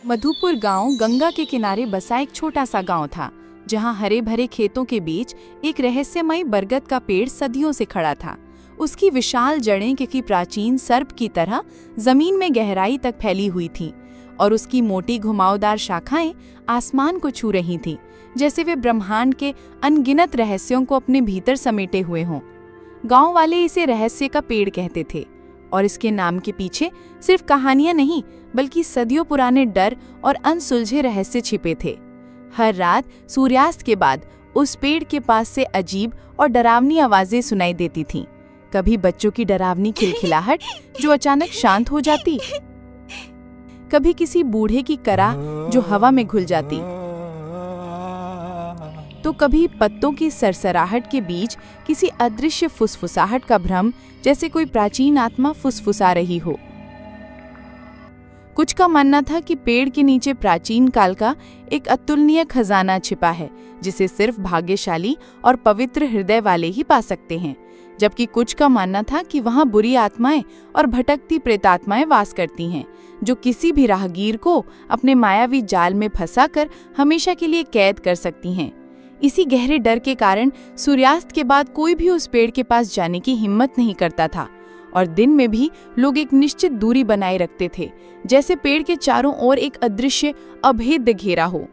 मधुपुर गांव गंगा के किनारे बसा एक छोटा सा गांव था, जहां हरे भरे खेतों के बीच एक रहस्यमयी बरगद का पेड़ सदियों से खड़ा था। उसकी विशाल जड़ें किसी प्राचीन सर्प की तरह जमीन में गहराई तक फैली हुई थीं और उसकी मोटी घुमावदार शाखाएं आसमान को छू रही थीं, जैसे वे ब्रह्मांड के अनगिनत रहस्यों को अपने भीतर समेटे हुए हों। गांव वाले इसे रहस्य का पेड़ कहते थे और इसके नाम के पीछे सिर्फ कहानियां नहीं, बल्कि सदियों पुराने डर और अनसुलझे रहस्य छिपे थे। हर रात सूर्यास्त के बाद उस पेड़ के पास से अजीब और डरावनी आवाजें सुनाई देती थीं। कभी बच्चों की डरावनी खिलखिलाहट जो अचानक शांत हो जाती, कभी किसी बूढ़े की कराह जो हवा में घुल जाती, तो कभी पत्तों की सरसराहट के बीच किसी अदृश्य फुसफुसाहट का भ्रम, जैसे कोई प्राचीन आत्मा फुसफुसा रही हो। कुछ का मानना था कि पेड़ के नीचे प्राचीन काल का एक अतुलनीय खजाना छिपा है, जिसे सिर्फ भाग्यशाली और पवित्र हृदय वाले ही पा सकते हैं, जबकि कुछ का मानना था कि वहां बुरी आत्माएं और भटकती प्रेतात्माएं वास करती हैं, जो किसी भी राहगीर को अपने मायावी जाल में फंसाकर हमेशा के लिए कैद कर सकती हैं। इसी गहरे डर के कारण सूर्यास्त के बाद कोई भी उस पेड़ के पास जाने की हिम्मत नहीं करता था और दिन में भी लोग एक निश्चित दूरी बनाए रखते थे, जैसे पेड़ के चारों ओर एक अदृश्य अभेद्य घेरा हो।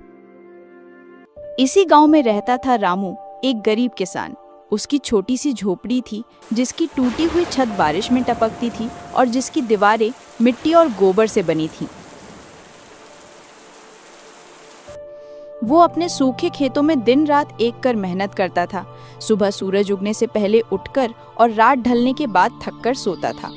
इसी गांव में रहता था रामू, एक गरीब किसान। उसकी छोटी सी झोपड़ी थी, जिसकी टूटी हुई छत बारिश में टपकती थी और जिसकी दीवारें मिट्टी और गोबर से बनी थीं। वो अपने सूखे खेतों में दिन रात एक कर मेहनत करता था। सुबह सूरज उगने से पहले उठकर और रात ढलने के बाद थककर सोता था।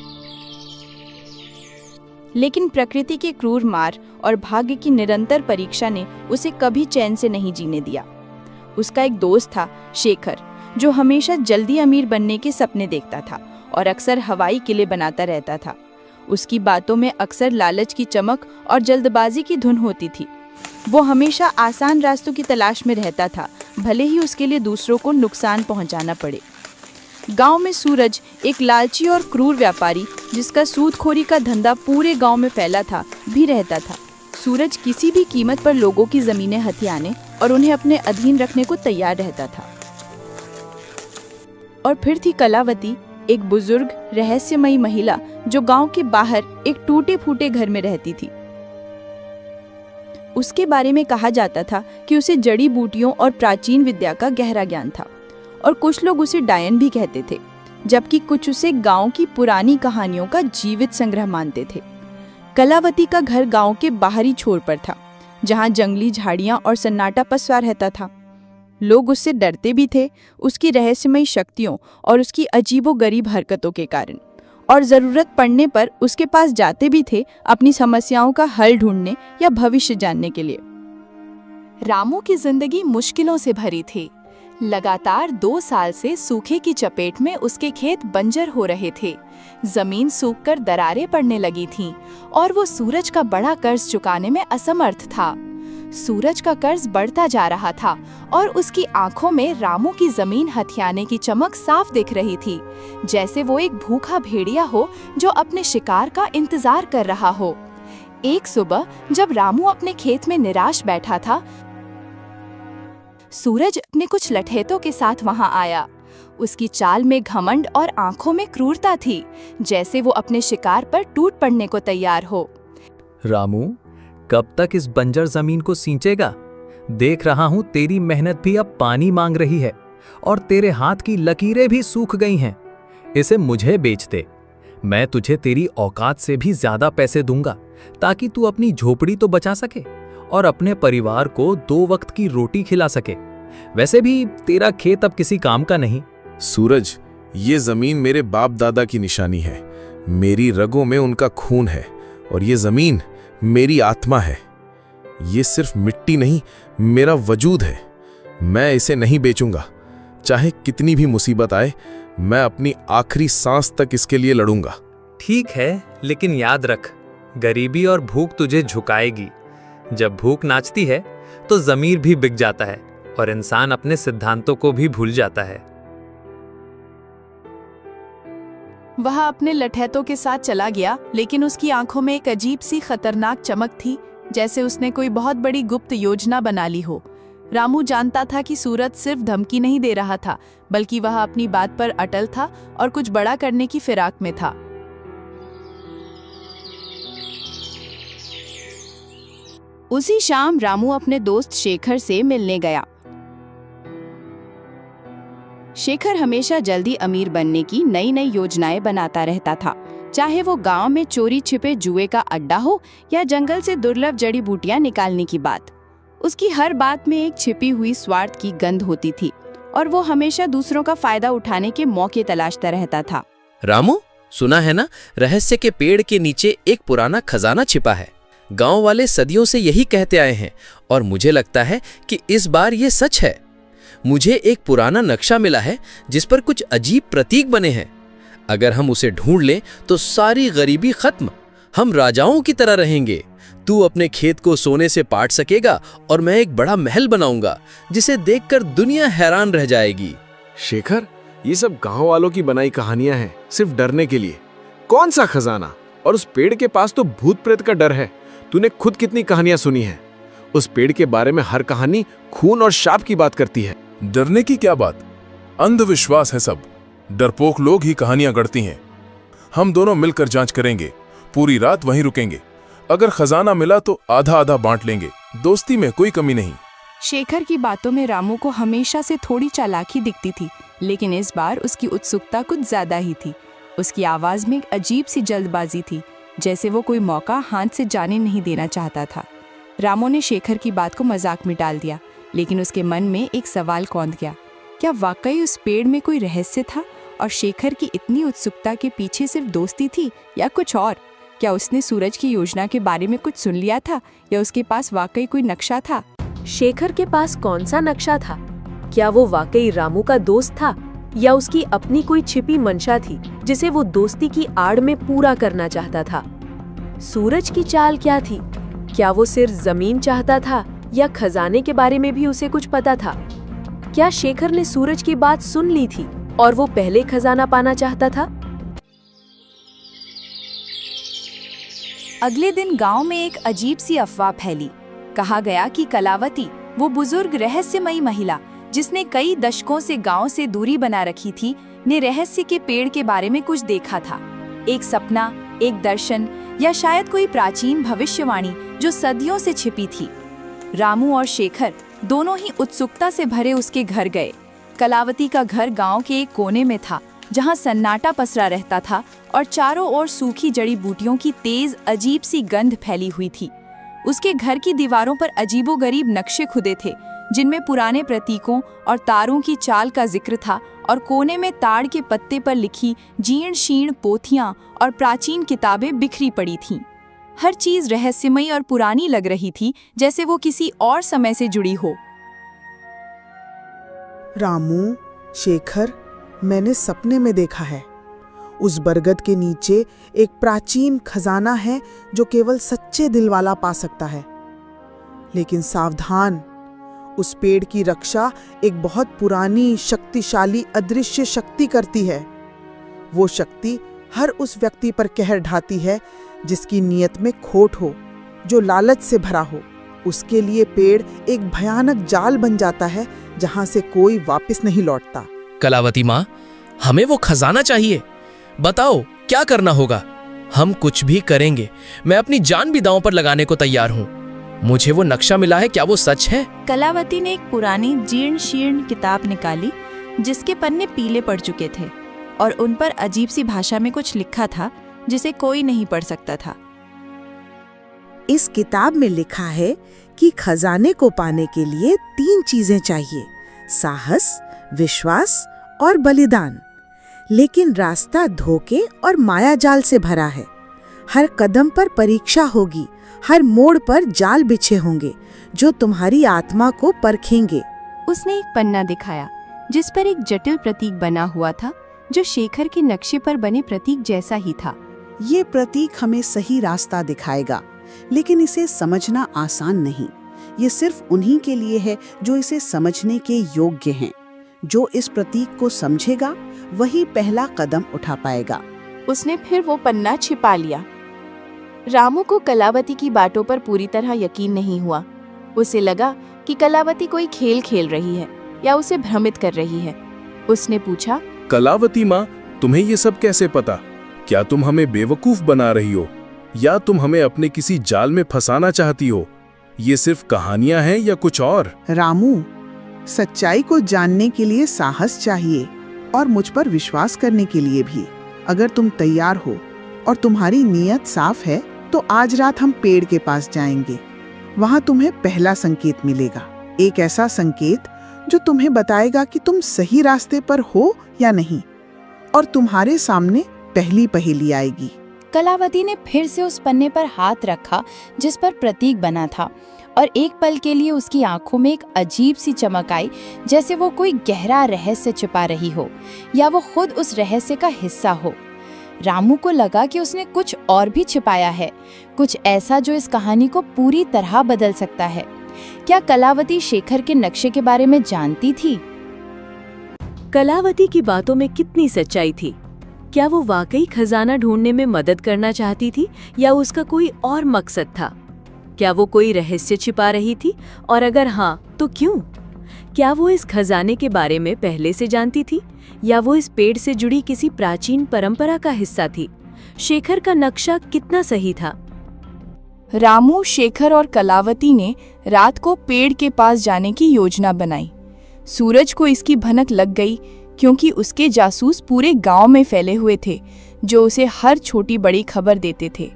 लेकिन प्रकृति के क्रूर मार और भाग्य की निरंतर परीक्षा ने उसे कभी चैन से नहीं जीने दिया। उसका एक दोस्त था, शेखर, जो हमेशा जल्दी अमीर बनने के सपने देखता था और अक्सर हवाई किले बनाता रहता था। उसकी बातों में अक्सर लालच की चमक और जल्दबाजी की धुन होती थी। वो हमेशा आसान रास्तों की तलाश में रहता था, भले ही उसके लिए दूसरों को नुकसान पहुंचाना पड़े। गांव में सूरज, एक लालची और क्रूर व्यापारी जिसका सूदखोरी का धंधा पूरे गांव में फैला था, भी रहता था। सूरज किसी भी कीमत पर लोगों की जमीनें हथियाने और उन्हें अपने अधीन रखने को तैयार रहता था। और फिर थी कलावती, एक बुजुर्ग रहस्यमयी महिला जो गांव के बाहर एक टूटे फूटे घर में रहती थी। उसके बारे में कहा जाता था कि उसे जड़ी बूटियों और प्राचीन विद्या का गहरा ज्ञान था और कुछ लोग उसे डायन भी कहते थे, जबकि कुछ उसे गांव की पुरानी कहानियों का जीवित संग्रह मानते थे। कलावती का घर गांव के बाहरी छोर पर था, जहां जंगली झाड़ियां और सन्नाटा पसरा रहता था। लोग उससे डरते भी थे, उसकी रहस्यमयी शक्तियों और उसकी अजीबोगरीब हरकतों के कारण, और जरूरत पड़ने पर उसके पास जाते भी थे अपनी समस्याओं का हल ढूंढने या भविष्य जानने के लिए। रामू की जिंदगी मुश्किलों से भरी थी। लगातार 2 साल से सूखे की चपेट में उसके खेत बंजर हो रहे थे। जमीन सूखकर दरारें पड़ने लगी थीं और वो सूरज का बड़ा कर्ज चुकाने में असमर्थ था। सूरज का कर्ज बढ़ता जा रहा था और उसकी आंखों में रामू की जमीन हथियाने की चमक साफ दिख रही थी, जैसे वो एक भूखा भेड़िया हो जो अपने शिकार का इंतजार कर रहा हो। एक सुबह जब रामू अपने खेत में निराश बैठा था, सूरज अपने कुछ लठैतों के साथ वहां आया। उसकी चाल में घमंड और आंखों में क्रूरता थी, जैसे वो अपने शिकार पर टूट पड़ने को तैयार हो। रामू, कब तक इस बंजर जमीन को सींचेगा? देख रहा हूं तेरी मेहनत भी अब पानी मांग रही है और तेरे हाथ की लकीरें भी सूख गई हैं। इसे मुझे बेच दे, मैं तुझे तेरी औकात से भी ज्यादा पैसे दूंगा, ताकि तू अपनी झोपड़ी तो बचा सके और अपने परिवार को 2 वक्त की रोटी खिला सके। वैसे भी तेरा खेत अब किसी काम का नहीं। सूरज, ये जमीन मेरे बाप दादा की निशानी है। मेरी रगों में उनका खून है और ये जमीन मेरी आत्मा है। ये सिर्फ मिट्टी नहीं, मेरा वजूद है। मैं इसे नहीं बेचूंगा, चाहे कितनी भी मुसीबत आए। मैं अपनी आखिरी सांस तक इसके लिए लड़ूंगा। ठीक है, लेकिन याद रख, गरीबी और भूख तुझे झुकाएगी। जब भूख नाचती है तो ज़मीर भी बिक जाता है और इंसान अपने सिद्धांतों को भी भूल जाता है। वह अपने लठैतों के साथ चला गया, लेकिन उसकी आंखों में एक अजीब सी खतरनाक चमक थी, जैसे उसने कोई बहुत बड़ी गुप्त योजना बना ली हो। रामू जानता था कि सूरज सिर्फ धमकी नहीं दे रहा था, बल्कि वह अपनी बात पर अटल था और कुछ बड़ा करने की फिराक में था। उसी शाम रामू अपने दोस्त शेखर से मिलने गया। शेखर हमेशा जल्दी अमीर बनने की नई नई योजनाएं बनाता रहता था, चाहे वो गांव में चोरी छिपे जुए का अड्डा हो या जंगल से दुर्लभ जड़ी बूटियां निकालने की बात। उसकी हर बात में एक छिपी हुई स्वार्थ की गंध होती थी और वो हमेशा दूसरों का फायदा उठाने के मौके तलाशता रहता था। रामू, सुना है ना, रहस्य के पेड़ के नीचे एक पुराना खजाना छिपा है। गांव वाले सदियों से यही कहते आए हैं और मुझे लगता है कि इस बार ये सच है। मुझे एक पुराना नक्शा मिला है जिस पर कुछ अजीब प्रतीक बने हैं। अगर हम उसे ढूंढ लें तो सारी गरीबी खत्म, हम राजाओं की तरह रहेंगे। तू अपने खेत को सोने से पाट सकेगा और मैं एक बड़ा महल बनाऊंगा जिसे देखकर दुनिया हैरान रह जाएगी। शेखर, ये सब गांव वालों की बनाई कहानियां हैं, सिर्फ डरने के लिए। कौन सा खजाना? और उस पेड़ के पास तो भूत प्रेत का डर है। तूने खुद कितनी कहानियां सुनी हैं? उस पेड़ के बारे में हर कहानी खून और शाप की बात करती है। डरने की क्या बात, अंधविश्वास है सब। डरपोक लोग ही कहानियां गढ़ती हैं। हम दोनों मिलकर जांच करेंगे, पूरी रात वहीं रुकेंगे। अगर खजाना मिला तो आधा आधा बांट लेंगे, दोस्ती में कोई कमी नहीं। शेखर की बातों में रामू को हमेशा से थोड़ी चालाकी दिखती थी, लेकिन इस बार उसकी उत्सुकता कुछ ज्यादा ही थी। उसकी आवाज में एक अजीब सी जल्दबाजी थी, जैसे वो कोई मौका हाथ से जाने नहीं देना चाहता था। रामू ने शेखर की बात को मजाक में डाल दिया, लेकिन उसके मन में एक सवाल कौंध गया। क्या वाकई उस पेड़ में कोई रहस्य था और शेखर की इतनी उत्सुकता के पीछे सिर्फ दोस्ती थी या कुछ और? क्या उसने सूरज की योजना के बारे में कुछ सुन लिया था या उसके पास वाकई कोई नक्शा था? शेखर के पास कौन सा नक्शा था? क्या वो वाकई रामू का दोस्त था या उसकी अपनी कोई छिपी मंशा थी जिसे वो दोस्ती की आड़ में पूरा करना चाहता था? सूरज की चाल क्या थी? क्या वो सिर्फ जमीन चाहता था या खजाने के बारे में भी उसे कुछ पता था? क्या शेखर ने सूरज की बात सुन ली थी और वो पहले खजाना पाना चाहता था? अगले दिन गांव में एक अजीब सी अफवाह फैली। कहा गया कि कलावती, वो बुजुर्ग रहस्यमयी महिला जिसने कई दशकों से गांव से दूरी बना रखी थी, ने रहस्य के पेड़ के बारे में कुछ देखा था। एक सपना, एक दर्शन या शायद कोई प्राचीन भविष्यवाणी जो सदियों से छिपी थी। रामू और शेखर दोनों ही उत्सुकता से भरे उसके घर गए। कलावती का घर गांव के एक कोने में था, जहां सन्नाटा पसरा रहता था और चारों ओर सूखी जड़ी बूटियों की तेज अजीब सी गंध फैली हुई थी। उसके घर की दीवारों पर अजीबोगरीब नक्शे खुदे थे, जिनमें पुराने प्रतीकों और तारों की चाल का जिक्र था, और कोने में ताड़ के पत्ते पर लिखी जीर्ण शीर्ण पोथियां और प्राचीन किताबें बिखरी पड़ी थीं। हर चीज रहस्यमयी और पुरानी लग रही थी, जैसे वो किसी और समय से जुड़ी हो। रामू, शेखर, मैंने सपने में देखा है। उस बरगद के नीचे एक प्राचीन खजाना है जो केवल सच्चे दिल वाला पा सकता है। लेकिन सावधान, उस पेड़ की रक्षा एक बहुत पुरानी शक्तिशाली अदृश्य शक्ति करती है। वो शक्ति हर उस व्यक्ति पर कहर ढाती है जिसकी नीयत में खोट हो, जो लालच से भरा हो। उसके लिए पेड़ एक भयानक जाल बन जाता है जहां से कोई वापस नहीं लौटता। कलावती माँ, हमें वो खजाना चाहिए। बताओ क्या करना होगा? हम कुछ भी करेंगे। मैं अपनी जान भी दांव पर लगाने को तैयार हूँ। मुझे वो नक्शा मिला है, क्या वो सच है? कलावती ने एक पुरानी जीर्ण शीर्ण किताब निकाली, जिसके पन्ने पीले पड़ चुके थे और उन पर अजीब सी भाषा में कुछ लिखा था जिसे कोई नहीं पढ़ सकता था। इस किताब में लिखा है कि खजाने को पाने के लिए 3 चीजें चाहिए: साहस, विश्वास और बलिदान। लेकिन रास्ता धोखे और मायाजाल से भरा है। हर कदम पर परीक्षा होगी, हर मोड़ पर जाल बिछे होंगे जो तुम्हारी आत्मा को परखेंगे। उसने एक पन्ना दिखाया जिस पर एक जटिल प्रतीक बना हुआ था, जो शेखर के नक्शे पर बने प्रतीक जैसा ही था। ये प्रतीक हमें सही रास्ता दिखाएगा, लेकिन इसे समझना आसान नहीं। ये सिर्फ उन्हीं के लिए है जो इसे समझने के योग्य हैं। जो इस प्रतीक को समझेगा वही पहला कदम उठा पाएगा। उसने फिर वो पन्ना छिपा लिया। रामू को कलावती की बातों पर पूरी तरह यकीन नहीं हुआ। उसे लगा कि कलावती कोई खेल खेल रही है या उसे भ्रमित कर रही है। उसने पूछा, कलावती माँ, तुम्हें ये सब कैसे पता? क्या तुम हमें बेवकूफ बना रही हो या तुम हमें अपने किसी जाल में फंसाना चाहती हो? ये सिर्फ कहानियां हैं या कुछ और? रामू, सच्चाई को जानने के लिए साहस चाहिए और मुझ पर विश्वास करने के लिए भी। अगर तुम तैयार हो और तुम्हारी नीयत साफ है तो आज रात हम पेड़ के पास जाएंगे। वहां तुम्हें पहला संकेत मिलेगा, एक ऐसा संकेत जो तुम्हें बताएगा कि तुम सही रास्ते पर हो या नहीं, और तुम्हारे सामने पहली पहेली आएगी। कलावती ने फिर से उस पन्ने पर हाथ रखा जिस पर प्रतीक बना था, और एक पल के लिए उसकी आंखों में एक अजीब सी चमक आई, जैसे वो कोई गहरा रहस्य छिपा रही हो या वो खुद उस रहस्य का हिस्सा हो। रामू को लगा कि उसने कुछ और भी छिपाया है, कुछ ऐसा जो इस कहानी को पूरी तरह बदल सकता है। क्या कलावती शेखर के नक्शे के बारे में जानती थी? कलावती की बातों में कितनी सच्चाई थी? क्या वो वाकई खजाना ढूंढने में मदद करना चाहती थी या उसका कोई और मकसद था? क्या वो कोई रहस्य छिपा रही थी, और अगर हाँ तो क्यों? क्या वो इस खजाने के बारे में पहले से जानती थी या वो इस पेड़ से जुड़ी किसी प्राचीन परंपरा का हिस्सा थी? शेखर का नक्शा कितना सही था? रामू, शेखर और कलावती ने रात को पेड़ के पास जाने की योजना बनाई। सूरज को इसकी भनक लग गई क्योंकि उसके जासूस पूरे गांव में फैले हुए थे जो उसे हर छोटी बड़ी खबर देते थे।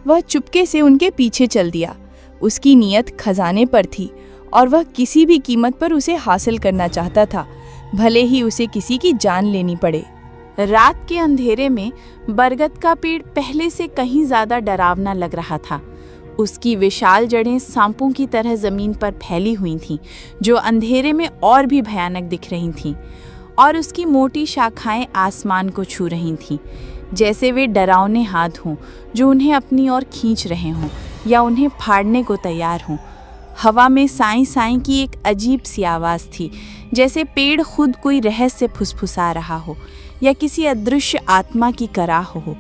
वह चुपके से उनके पीछे चल दिया। उसकी नीयत खजाने पर थी और वह किसी भी कीमत पर उसे हासिल करना चाहता था, भले ही उसे किसी की जान लेनी पड़े। रात के अंधेरे में बरगद का पेड़ पहले से कहीं ज्यादा डरावना लग रहा था। उसकी विशाल जड़ें सांपों की तरह जमीन पर फैली हुई थीं, जो अंधेरे में और भी भयानक दिख रही थीं, और उसकी मोटी शाखाएं आसमान को छू रही थीं, जैसे वे डरावने हाथ हों जो उन्हें अपनी ओर खींच रहे हों या उन्हें फाड़ने को तैयार हों। हवा में साई साई की एक अजीब सी आवाज़ थी, जैसे पेड़ खुद कोई रहस्य फुसफुसा रहा हो या किसी अदृश्य आत्मा की कराह हो,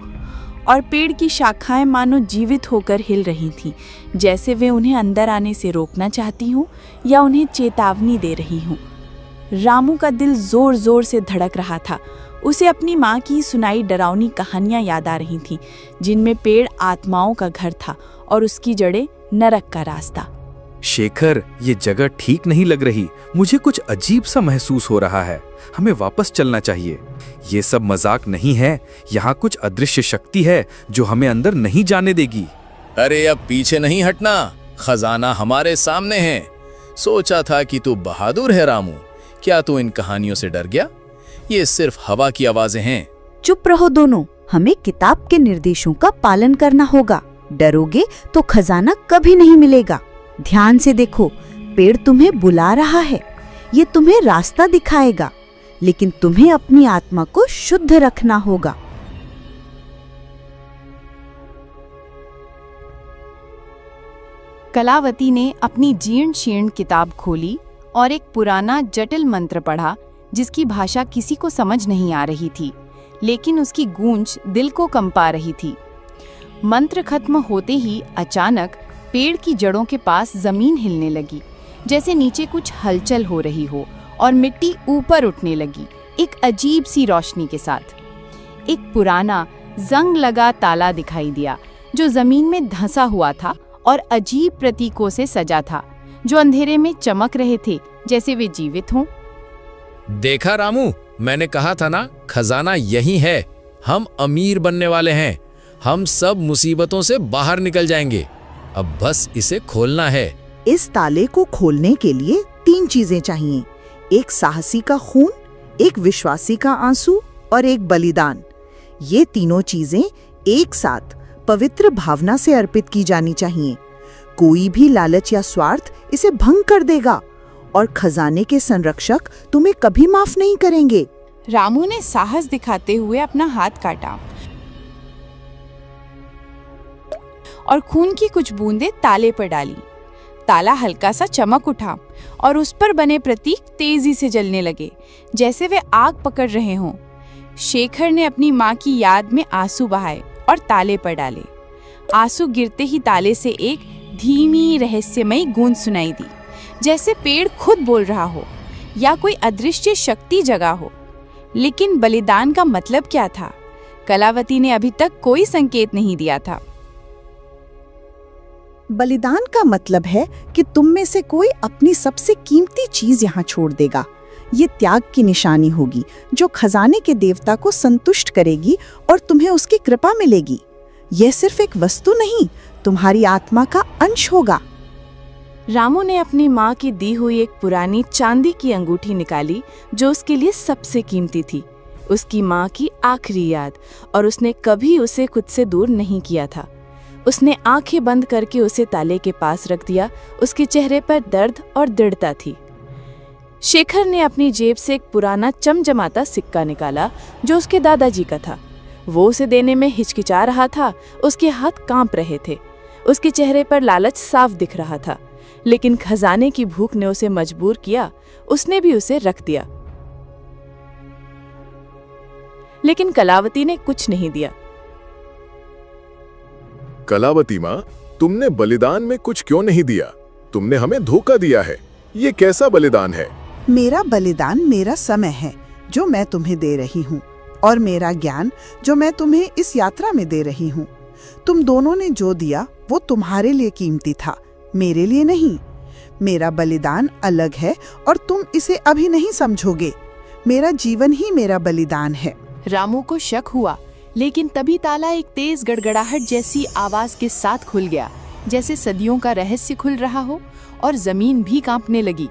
और पेड़ की शाखाएं मानो जीवित होकर हिल रही थीं, जैसे वे उन्हें अंदर आने से रोकना चाहती हों या उन्हें चेतावनी दे रही हों। रामू का दिल जोर जोर से धड़क रहा था। उसे अपनी माँ की सुनाई डरावनी कहानियां याद आ रही थीं, जिनमें पेड़ आत्माओं का घर था और उसकी जड़ें नरक का रास्ता। शेखर, ये जगह ठीक नहीं लग रही। मुझे कुछ अजीब सा महसूस हो रहा है। हमें वापस चलना चाहिए। ये सब मजाक नहीं है। यहाँ कुछ अदृश्य शक्ति है जो हमें अंदर नहीं जाने देगी। अरे अब पीछे नहीं हटना, खजाना हमारे सामने है। सोचा था कि तू बहादुर है रामू। क्या तू इन कहानियों से डर गया? ये सिर्फ हवा की आवाजें हैं। चुप रहो दोनों, हमें किताब के निर्देशों का पालन करना होगा। डरोगे तो खजाना कभी नहीं मिलेगा। ध्यान से देखो, पेड़ तुम्हें बुला रहा है। ये तुम्हें रास्ता दिखाएगा, लेकिन तुम्हें अपनी आत्मा को शुद्ध रखना होगा। कलावती ने अपनी जीर्ण शीर्ण किताब खोली और एक पुराना जटिल मंत्र पढ़ा, जिसकी भाषा किसी को समझ नहीं आ रही थी, लेकिन उसकी गूंज दिल को कंपा रही थी। मंत्र खत्म होते ही अचानक पेड़ की जड़ों के पास जमीन हिलने लगी, जैसे नीचे कुछ हलचल हो रही हो, और मिट्टी ऊपर उठने लगी एक अजीब सी रोशनी के साथ। एक पुराना जंग लगा ताला दिखाई दिया जो जमीन में धंसा हुआ था और अजीब प्रतीकों से सजा था, जो अंधेरे में चमक रहे थे जैसे वे जीवित हों। देखा रामू, मैंने कहा था ना, खजाना यही है। हम अमीर बनने वाले हैं। हम सब मुसीबतों से बाहर निकल जाएंगे। अब बस इसे खोलना है। इस ताले को खोलने के लिए 3 चीजें चाहिए, एक साहसी का खून, एक विश्वासी का आंसू और एक बलिदान। ये तीनों चीजें एक साथ पवित्र भावना से अर्पित की जानी चाहिए। कोई भी लालच या स्वार्थ इसे भंग कर देगा और खजाने के संरक्षक तुम्हें कभी माफ नहीं करेंगे। रामू ने साहस दिखाते हुए अपना हाथ काटा और खून की कुछ बूंदें ताले पर डाली। ताला हल्का सा चमक उठा और उस पर बने प्रतीक तेजी से जलने लगे, जैसे वे आग पकड़ रहे हों। शेखर ने अपनी माँ की याद में आंसू बहाए और ताले पर डाले। आंसू गिरते ही ताले से एक धीमी रहस्यमयी गूंज सुनाई दी, जैसे पेड़ खुद बोल रहा हो या कोई अदृश्य शक्ति जगा हो। लेकिन बलिदान का मतलब क्या था? कलावती ने अभी तक कोई संकेत नहीं दिया था। बलिदान का मतलब है कि तुम में से कोई अपनी सबसे कीमती चीज यहाँ छोड़ देगा। ये त्याग की निशानी होगी जो खजाने के देवता को संतुष्ट करेगी और तुम्हें उसकी कृपा मिलेगी। यह सिर्फ एक वस्तु नहीं, तुम्हारी आत्मा का अंश होगा। रामू ने अपनी माँ की दी हुई एक पुरानी चांदी की अंगूठी निकाली जो उसके लिए सबसे कीमती थी, उसकी माँ की आखिरी याद, और उसने कभी उसे खुद से दूर नहीं किया था। उसने आंखें बंद करके उसे ताले के पास रख दिया। उसके चेहरे पर दर्द और दृढ़ता थी। शेखर ने अपनी जेब से एक पुराना चमचमाता सिक्का निकाला जो उसके दादाजी का था। वो उसे देने में हिचकिचा रहा था, उसके हाथ कांप रहे थे। उसके चेहरे पर लालच साफ दिख रहा था, लेकिन खजाने की भूख ने उसे मजबूर किया। उसने भी उसे रख दिया, लेकिन कलावती ने कुछ नहीं दिया। कलावती माँ, तुमने बलिदान में कुछ क्यों नहीं दिया? तुमने हमें धोखा दिया है। ये कैसा बलिदान है? मेरा बलिदान मेरा समय है जो मैं तुम्हें दे रही हूँ, और मेरा ज्ञान जो मैं तुम्हें इस यात्रा में दे रही हूँ। तुम दोनों ने जो दिया वो तुम्हारे लिए कीमती था, मेरे लिए नहीं। मेरा बलिदान अलग है और तुम इसे अभी नहीं समझोगे। मेरा जीवन ही मेरा बलिदान है। रामू को शक हुआ, लेकिन तभी ताला एक तेज गड़गड़ाहट जैसी आवाज के साथ खुल गया, जैसे सदियों का रहस्य खुल रहा हो, और जमीन भी कांपने लगी।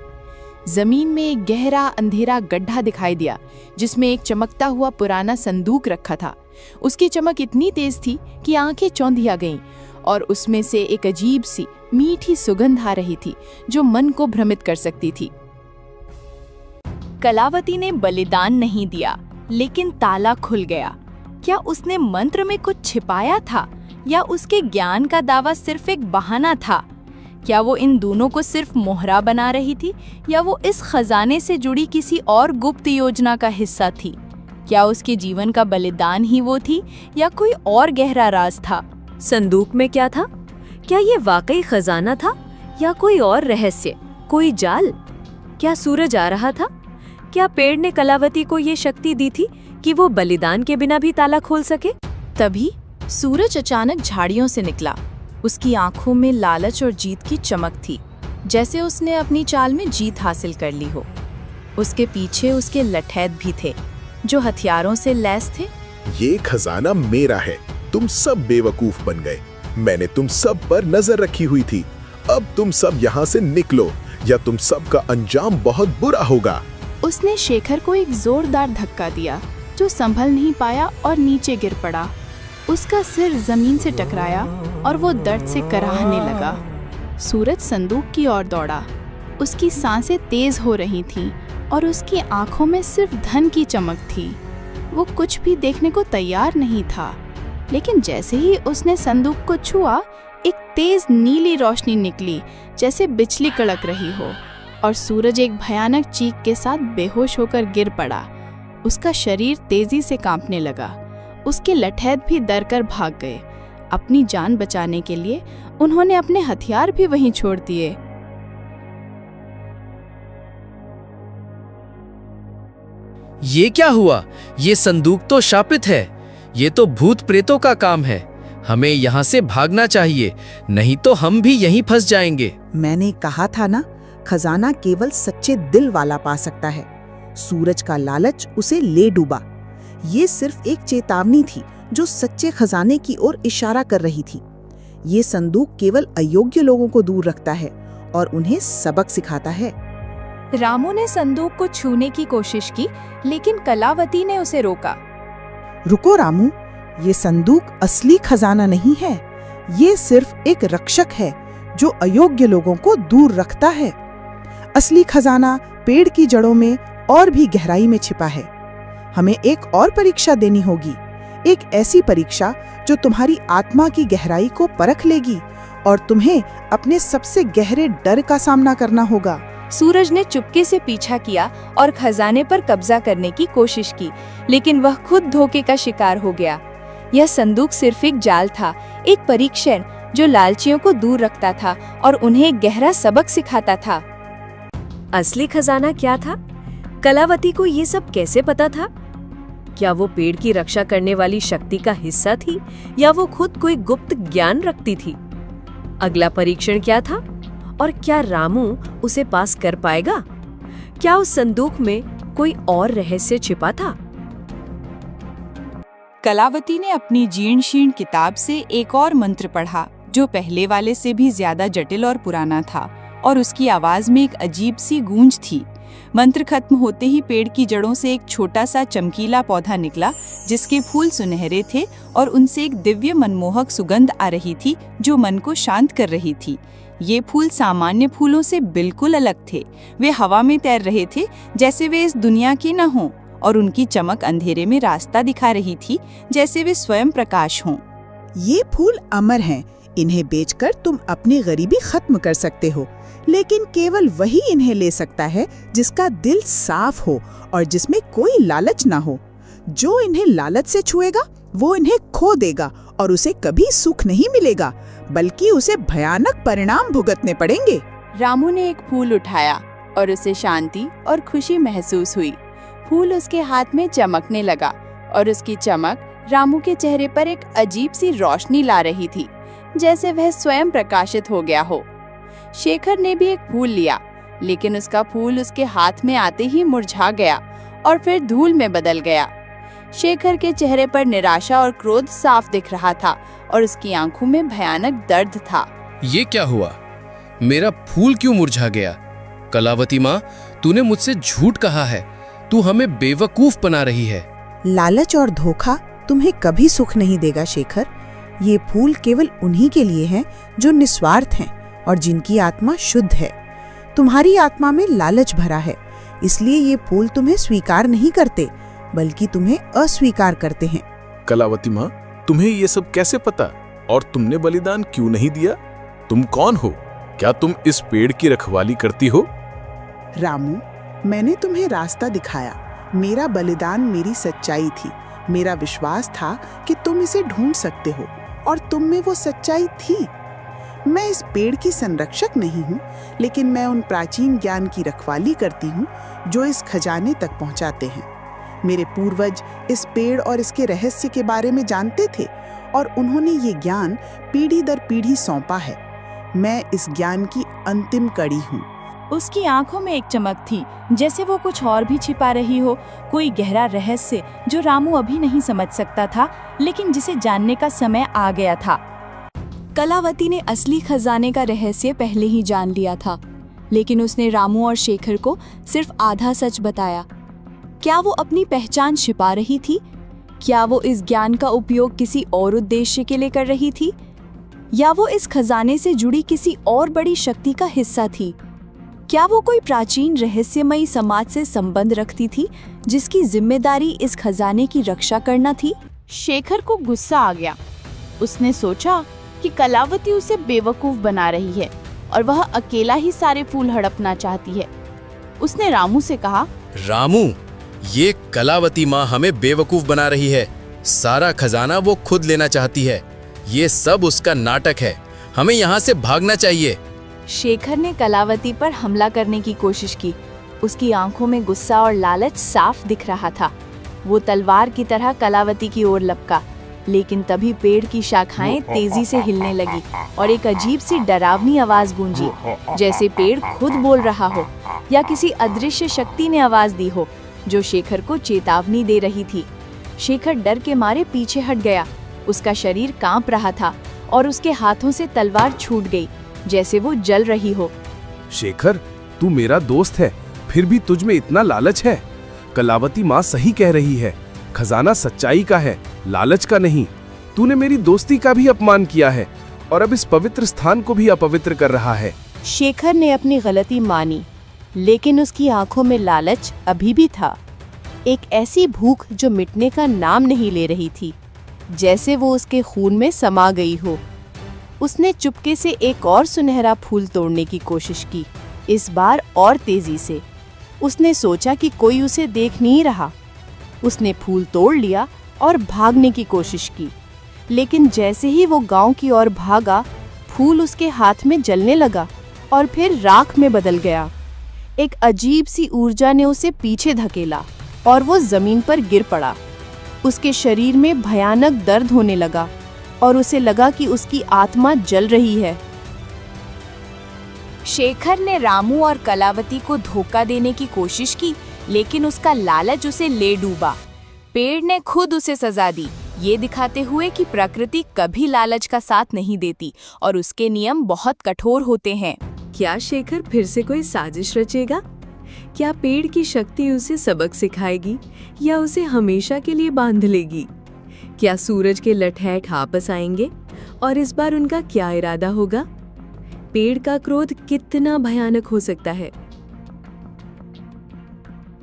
जमीन में एक गहरा अंधेरा गड्ढा दिखाई दिया, जिसमें एक चमकता हुआ पुराना संदूक रखा था। उसकी चमक इतनी तेज थी कि आंखें चौंधिया गईं, और उसमें से एक अजीब सी मीठी सुगंध आ रही थी जो मन को भ्रमित कर सकती थी। कलावती ने बलिदान नहीं दिया, लेकिन ताला खुल गया। क्या उसने मंत्र में कुछ छिपाया था, या उसके ज्ञान का दावा सिर्फ एक बहाना था? क्या वो इन दोनों को सिर्फ मोहरा बना रही थी, या वो इस खजाने से जुड़ी किसी और गुप्त योजना का हिस्सा थी? क्या उसके जीवन का बलिदान ही वो थी, या कोई और गहरा राज था? संदूक में क्या था? क्या ये वाकई खजाना था, या कोई और रहस्य, कोई जाल? क्या सूरज आ रहा था? क्या पेड़ ने कलावती को ये शक्ति दी थी कि वो बलिदान के बिना भी ताला खोल सके? तभी सूरज अचानक झाड़ियों से निकला। उसकी आंखों में लालच और जीत की चमक थी, जैसे उसने अपनी चाल में जीत हासिल कर ली हो। उसके पीछे उसके लठैत भी थे, जो हथियारों से लैस थे। ये खजाना मेरा है। तुम सब बेवकूफ बन गए। मैंने तुम सब पर नजर रखी हुई थी। अब तुम सब यहाँ से निकलो, या तुम सब का अंजाम बहुत बुरा होगा। उसने शेखर को एक जोरदार धक्का दिया, जो संभल नहीं पाया और नीचे गिर पड़ा। उसका सिर जमीन से टकराया और वो दर्द से कराहने लगा। सूरज संदूक की ओर दौड़ा। उसकी सांसें तेज हो रही थीं और उसकी आंखों में सिर्फ धन की चमक थी। वो कुछ भी देखने को तैयार नहीं था, लेकिन जैसे ही उसने संदूक को छुआ, एक तेज नीली रोशनी निकली, जैसे बिजली कड़क रही हो, और सूरज एक भयानक चीख के साथ बेहोश होकर गिर पड़ा। उसका शरीर तेजी से कांपने लगा। उसके लठैत भी डर कर भाग गए। अपनी जान बचाने के लिए उन्होंने अपने हथियार भी वहीं छोड़ दिए। ये क्या हुआ? ये संदूक तो शापित है। ये तो भूत प्रेतों का काम है। हमें यहाँ से भागना चाहिए, नहीं तो हम भी यहीं फंस जाएंगे। मैंने कहा था ना, खजाना केवल सच्चे दिल वाला पा सकता है। सूरज का लालच उसे ले डूबा। ये सिर्फ एक चेतावनी थी जो सच्चे खजाने की ओर इशारा कर रही थी। ये संदूक केवल अयोग्य लोगों को दूर रखता है और उन्हें सबक सिखाता है। रामू ने संदूक को छूने की कोशिश की, लेकिन कलावती ने उसे रोका। रुको रामू, ये संदूक असली खजाना नहीं है। ये सिर्फ एक रक्षक है जो अयोग्य लोगों को दूर रखता है। असली खजाना पेड़ की जड़ों में और भी गहराई में छिपा है। हमें एक और परीक्षा देनी होगी, एक ऐसी परीक्षा जो तुम्हारी आत्मा की गहराई को परख लेगी और तुम्हें अपने सबसे गहरे डर का सामना करना होगा। सूरज ने चुपके से पीछा किया और खजाने पर कब्जा करने की कोशिश की, लेकिन वह खुद धोखे का शिकार हो गया। यह संदूक सिर्फ एक जाल था, एक परीक्षण जो लालचियों को दूर रखता था और उन्हें एक गहरा सबक सिखाता था। असली खजाना क्या था? कलावती को ये सब कैसे पता था? क्या वो पेड़ की रक्षा करने वाली शक्ति का हिस्सा थी या वो खुद कोई गुप्त ज्ञान रखती थी? अगला परीक्षण क्या था और क्या रामू उसे पास कर पाएगा? क्या उस संदूक में कोई और रहस्य छिपा था? कलावती ने अपनी जीर्ण शीर्ण किताब से एक और मंत्र पढ़ा जो पहले वाले से भी ज्यादा जटिल और पुराना था, और उसकी आवाज में एक अजीब सी गूंज थी। मंत्र खत्म होते ही पेड़ की जड़ों से एक छोटा सा चमकीला पौधा निकला जिसके फूल सुनहरे थे और उनसे एक दिव्य मनमोहक सुगंध आ रही थी जो मन को शांत कर रही थी। ये फूल सामान्य फूलों से बिल्कुल अलग थे। वे हवा में तैर रहे थे जैसे वे इस दुनिया के न हों, और उनकी चमक अंधेरे में रास्ता दिखा रही थी जैसे वे स्वयं प्रकाश हों। ये फूल अमर हैं। इन्हें बेचकर तुम अपनी गरीबी खत्म कर सकते हो, लेकिन केवल वही इन्हें ले सकता है जिसका दिल साफ हो और जिसमें कोई लालच ना हो। जो इन्हें लालच से छुएगा वो इन्हें खो देगा और उसे कभी सुख नहीं मिलेगा, बल्कि उसे भयानक परिणाम भुगतने पड़ेंगे। रामू ने एक फूल उठाया और उसे शांति और खुशी महसूस हुई। फूल उसके हाथ में चमकने लगा और उसकी चमक रामू के चेहरे पर एक अजीब सी रोशनी ला रही थी, जैसे वह स्वयं प्रकाशित हो गया हो। शेखर ने भी एक फूल लिया, लेकिन उसका फूल उसके हाथ में आते ही मुरझा गया और फिर धूल में बदल गया। शेखर के चेहरे पर निराशा और क्रोध साफ दिख रहा था और उसकी आंखों में भयानक दर्द था। ये क्या हुआ? मेरा फूल क्यों मुरझा गया? कलावती माँ, तूने मुझसे झूठ कहा है। तू हमें बेवकूफ बना रही है। लालच और धोखा तुम्हें कभी सुख नहीं देगा शेखर। ये फूल केवल उन्हीं के लिए हैं जो निस्वार्थ हैं और जिनकी आत्मा शुद्ध है। तुम्हारी आत्मा में लालच भरा है, इसलिए ये फूल तुम्हें स्वीकार नहीं करते, बल्कि तुम्हें अस्वीकार करते हैं। कलावती माँ, तुम्हें ये सब कैसे पता? और तुमने बलिदान क्यों नहीं दिया? तुम कौन हो? क्या तुम इस पेड़ की रखवाली करती हो? रामू, मैंने तुम्हें रास्ता दिखाया। मेरा बलिदान मेरी सच्चाई थी। मेरा विश्वास था कि तुम इसे ढूंढ सकते हो, और तुम में वो सच्चाई थी। मैं इस पेड़ की संरक्षक नहीं हूँ, लेकिन मैं उन प्राचीन ज्ञान की रखवाली करती हूँ जो इस खजाने तक पहुँचाते हैं। मेरे पूर्वज इस पेड़ और इसके रहस्य के बारे में जानते थे, और उन्होंने ये ज्ञान पीढ़ी दर पीढ़ी सौंपा है। मैं इस ज्ञान की अंतिम कड़ी हूँ। उसकी आंखों में एक चमक थी, जैसे वो कुछ और भी छिपा रही हो, कोई गहरा रहस्य जो रामू अभी नहीं समझ सकता था, लेकिन जिसे जानने का समय आ गया था। कलावती ने असली खजाने का रहस्य पहले ही जान लिया था, लेकिन उसने रामू और शेखर को सिर्फ आधा सच बताया। क्या वो अपनी पहचान छिपा रही थी? क्या वो इस ज्ञान का उपयोग किसी और उद्देश्य के लिए कर रही थी, या वो इस खजाने से जुड़ी किसी और बड़ी शक्ति का हिस्सा थी? क्या वो कोई प्राचीन रहस्यमयी समाज से संबंध रखती थी जिसकी जिम्मेदारी इस खजाने की रक्षा करना थी? शेखर को गुस्सा आ गया। उसने सोचा कि कलावती उसे बेवकूफ बना रही है और वह अकेला ही सारे फूल हड़पना चाहती है। उसने रामू से कहा, रामू, ये कलावती माँ हमें बेवकूफ बना रही है। सारा खजाना वो खुद लेना चाहती है। ये सब उसका नाटक है। हमें यहाँ से भागना चाहिए। शेखर ने कलावती पर हमला करने की कोशिश की। उसकी आंखों में गुस्सा और लालच साफ दिख रहा था। वो तलवार की तरह कलावती की ओर लपका, लेकिन तभी पेड़ की शाखाएं तेजी से हिलने लगी और एक अजीब सी डरावनी आवाज गूंजी, जैसे पेड़ खुद बोल रहा हो या किसी अदृश्य शक्ति ने आवाज दी हो जो शेखर को चेतावनी दे रही थी। शेखर डर के मारे पीछे हट गया। उसका शरीर कांप रहा था और उसके हाथों से तलवार छूट गई, जैसे वो जल रही हो। शेखर, तू मेरा दोस्त है, फिर भी तुझ में इतना लालच है। कलावती माँ सही कह रही है, खजाना सच्चाई का है, लालच का नहीं। तूने मेरी दोस्ती का भी अपमान किया है और अब इस पवित्र स्थान को भी अपवित्र कर रहा है। शेखर ने अपनी गलती मानी, लेकिन उसकी आंखों में लालच अभी भी था, एक ऐसी भूख जो मिटने का नाम नहीं ले रही थी, जैसे वो उसके खून में समा गई हो। उसने चुपके से एक और सुनहरा फूल तोड़ने की कोशिश की, इस बार और तेजी से। उसने सोचा कि कोई उसे देख नहीं रहा। उसने फूल तोड़ लिया और भागने की कोशिश की, लेकिन जैसे ही वो गांव की ओर भागा, फूल उसके हाथ में जलने लगा और फिर राख में बदल गया। एक अजीब सी ऊर्जा ने उसे पीछे धकेला और वो जमीन पर गिर पड़ा। उसके शरीर में भयानक दर्द होने लगा और उसे लगा कि उसकी आत्मा जल रही है। शेखर ने रामू और कलावती को धोखा देने की कोशिश की, लेकिन उसका लालच उसे ले डूबा। पेड़ ने खुद उसे सजा दी, ये दिखाते हुए कि प्रकृति कभी लालच का साथ नहीं देती और उसके नियम बहुत कठोर होते हैं। क्या शेखर फिर से कोई साजिश रचेगा? क्या पेड़ की शक्ति उसे सबक सिखाएगी या उसे हमेशा के लिए बांध लेगी? क्या सूरज के लठैट वापस आएंगे और इस बार उनका क्या इरादा होगा? पेड़ का क्रोध कितना भयानक हो सकता है।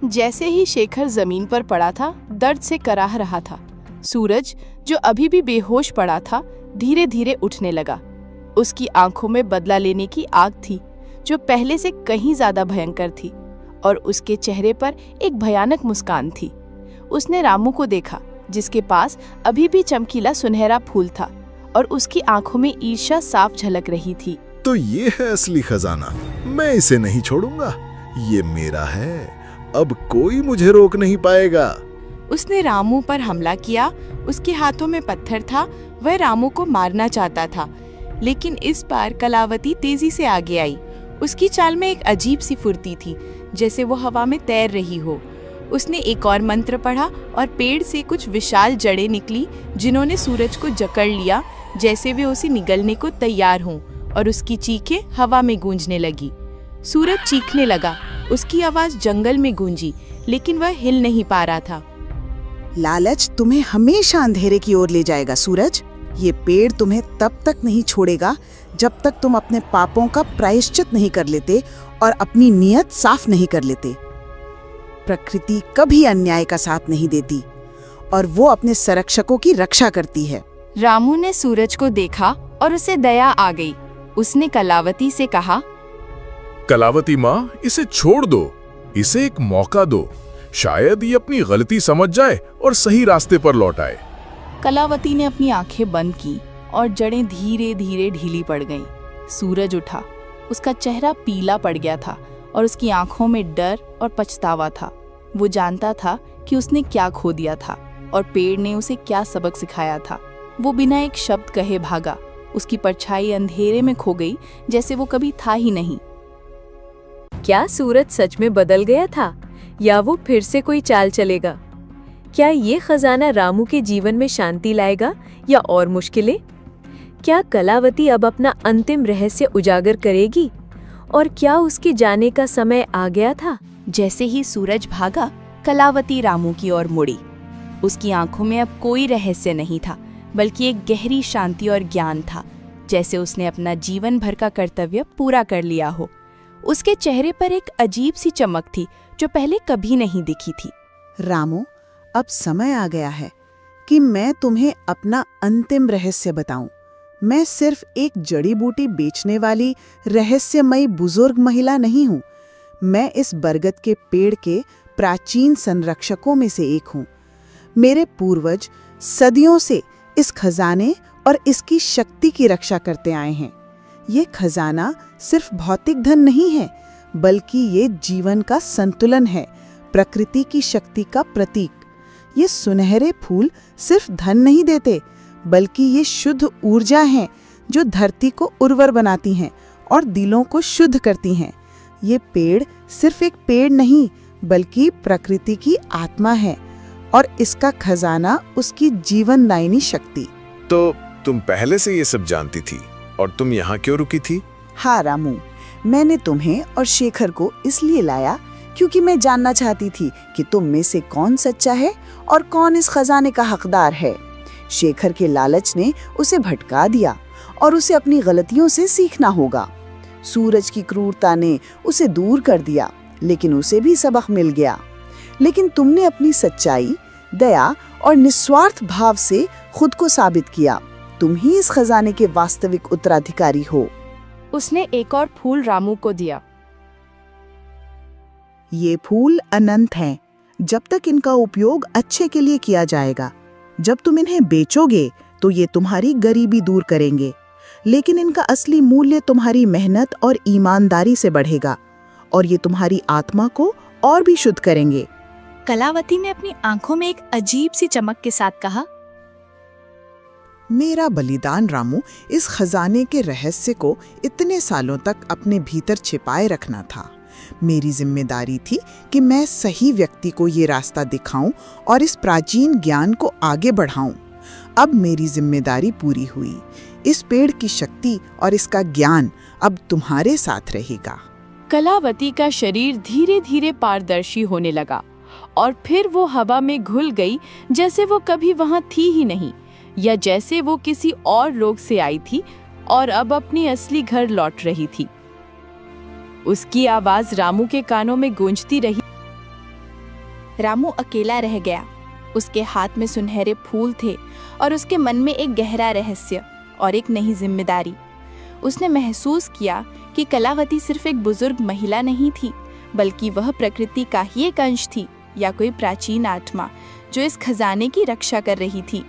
जैसे ही शेखर जमीन पर पड़ा था, दर्द से कराह रहा था। सूरज, जो अभी भी बेहोश पड़ा था, धीरे धीरे उठने लगा। उसकी आंखों में बदला लेने की आग थी, जो पहले से कहीं ज्यादा भयंकर थी, और उसके चेहरे पर एक भयानक मुस्कान थी। उसने रामू को देखा, जिसके पास अभी भी चमकीला सुनहरा फूल था, और उसकी आंखों में ईर्ष्या साफ झलक रही थी। तो ये है असली खजाना, मैं इसे नहीं छोड़ूंगा, ये मेरा है, अब कोई मुझे रोक नहीं पाएगा। उसने रामू पर हमला किया। उसके हाथों में पत्थर था, वह रामू को मारना चाहता था, लेकिन इस बार कलावती तेजी से आगे आई। उसकी चाल में एक अजीब सी फुर्ती थी, जैसे वो हवा में तैर रही हो। उसने एक और मंत्र पढ़ा और पेड़ से कुछ विशाल जड़ें निकली, जिन्होंने सूरज को जकड़ लिया, जैसे वे उसे निगलने को तैयार हों, और उसकी चीखें हवा में गूंजने लगी। सूरज चीखने लगा, उसकी आवाज जंगल में गूंजी, लेकिन वह हिल नहीं पा रहा था। लालच तुम्हें हमेशा अंधेरे की ओर ले जाएगा सूरज। ये पेड़ तुम्हें तब तक नहीं छोड़ेगा जब तक तुम अपने पापों का प्रायश्चित नहीं कर लेते और अपनी नीयत साफ नहीं कर लेते। प्रकृति कभी अन्याय का साथ नहीं देती और वो अपने संरक्षकों की रक्षा करती है। रामू ने सूरज को देखा और उसे दया आ गई। उसने कलावती से कहा, कलावती माँ, इसे छोड़ दो, इसे एक मौका दो, शायद ये अपनी गलती समझ जाए और सही रास्ते पर लौट आए। कलावती ने अपनी आंखें बंद की और जड़ें धीरे धीरे ढीली पड़ गईं। सूरज उठा, उसका चेहरा पीला पड़ गया था और उसकी आंखों में डर और पछतावा था। वो जानता था कि उसने क्या खो दिया था और पेड़ ने उसे क्या सबक सिखाया था। वो बिना एक शब्द कहे भागा। उसकी परछाई अंधेरे में खो गई, जैसे वो कभी था ही नहीं। क्या सूरज सच में बदल गया था या वो फिर से कोई चाल चलेगा? क्या ये खजाना रामू के जीवन में शांति लाएगा या और मुश्किलें? क्या कलावती अब अपना अंतिम रहस्य उजागर करेगी और क्या उसके जाने का समय आ गया था? जैसे ही सूरज भागा, कलावती रामू की ओर मुड़ी। उसकी आंखों में अब कोई रहस्य नहीं था, बल्कि एक गहरी शांति और ज्ञान था, जैसे उसने अपना जीवन भर का कर्तव्य पूरा कर लिया हो। उसके चेहरे पर एक अजीब सी चमक थी, जो पहले कभी नहीं दिखी थी। रामू, अब समय आ गया है कि मैं तुम्हें अपना अंतिम रहस्य बताऊं। मैं सिर्फ एक जड़ी बूटी बेचने वाली रहस्यमयी बुजुर्ग महिला नहीं हूं। मैं इस बरगद के पेड़ के प्राचीन संरक्षकों में से एक हूं। मेरे पूर्वज सदियों से इस खजाने और इसकी शक्ति की रक्षा करते आए हैं। ये खजाना सिर्फ भौतिक धन नहीं है, बल्कि ये जीवन का संतुलन है, प्रकृति की शक्ति का प्रतीक। ये सुनहरे फूल सिर्फ धन नहीं देते, बल्कि ये शुद्ध ऊर्जा हैं, जो धरती को उर्वर बनाती हैं और दिलों को शुद्ध करती हैं। ये पेड़ सिर्फ एक पेड़ नहीं, बल्कि प्रकृति की आत्मा है, और इसका खजाना उसकी जीवनदायिनी शक्ति। तो तुम पहले से ये सब जानती थी और तुम यहाँ क्यों रुकी थी? हाँ रामू, मैंने तुम्हें और शेखर को इसलिए लाया क्योंकि मैं जानना चाहती थी कि तुम में से कौन सच्चा है और कौन इस खजाने का हकदार है। शेखर के लालच ने उसे भटका दिया और उसे अपनी गलतियों से सीखना होगा। सूरज की क्रूरता ने उसे दूर कर दिया, लेकिन उसे भी सबक मिल गया। लेकिन तुमने अपनी सच्चाई, दया और निस्वार्थ भाव से खुद को साबित किया। तुम ही इस खजाने के वास्तविक उत्तराधिकारी हो। उसने एक और फूल रामू को दिया। ये फूल अनंत हैं, जब तक इनका उपयोग अच्छे के लिए किया जाएगा। जब तुम इन्हें बेचोगे तो ये तुम्हारी गरीबी दूर करेंगे, लेकिन इनका असली मूल्य तुम्हारी मेहनत और ईमानदारी से बढ़ेगा और ये तुम्हारी आत्मा को और भी शुद्ध करेंगे। कलावती ने अपनी आंखों में एक अजीब सी चमक के साथ कहा, मेरा बलिदान रामू इस खजाने के रहस्य को इतने सालों तक अपने भीतर छिपाए रखना था। मेरी जिम्मेदारी थी कि मैं सही व्यक्ति को ये रास्ता दिखाऊं और इस प्राचीन ज्ञान को आगे बढ़ाऊं। अब मेरी जिम्मेदारी पूरी हुई। इस पेड़ की शक्ति और इसका ज्ञान अब तुम्हारे साथ रहेगा। कलावती का शरीर धीरे धीरे पारदर्शी होने लगा और फिर वो हवा में घुल गई, जैसे वो कभी वहां थी ही नहीं, या जैसे वो किसी और रोग से आई थी और अब अपनी असली घर लौट रही थी। उसकी आवाज रामू के कानों में गूंजती रही। रामू अकेला रह गया। उसके हाथ में सुनहरे फूल थे और उसके मन में एक गहरा रहस्य और एक नई जिम्मेदारी। उसने महसूस किया कि कलावती सिर्फ एक बुजुर्ग महिला नहीं थी, बल्कि वह प्रकृति का ही एक अंश थी, या कोई प्राचीन आत्मा जो इस खजाने की रक्षा कर रही थी।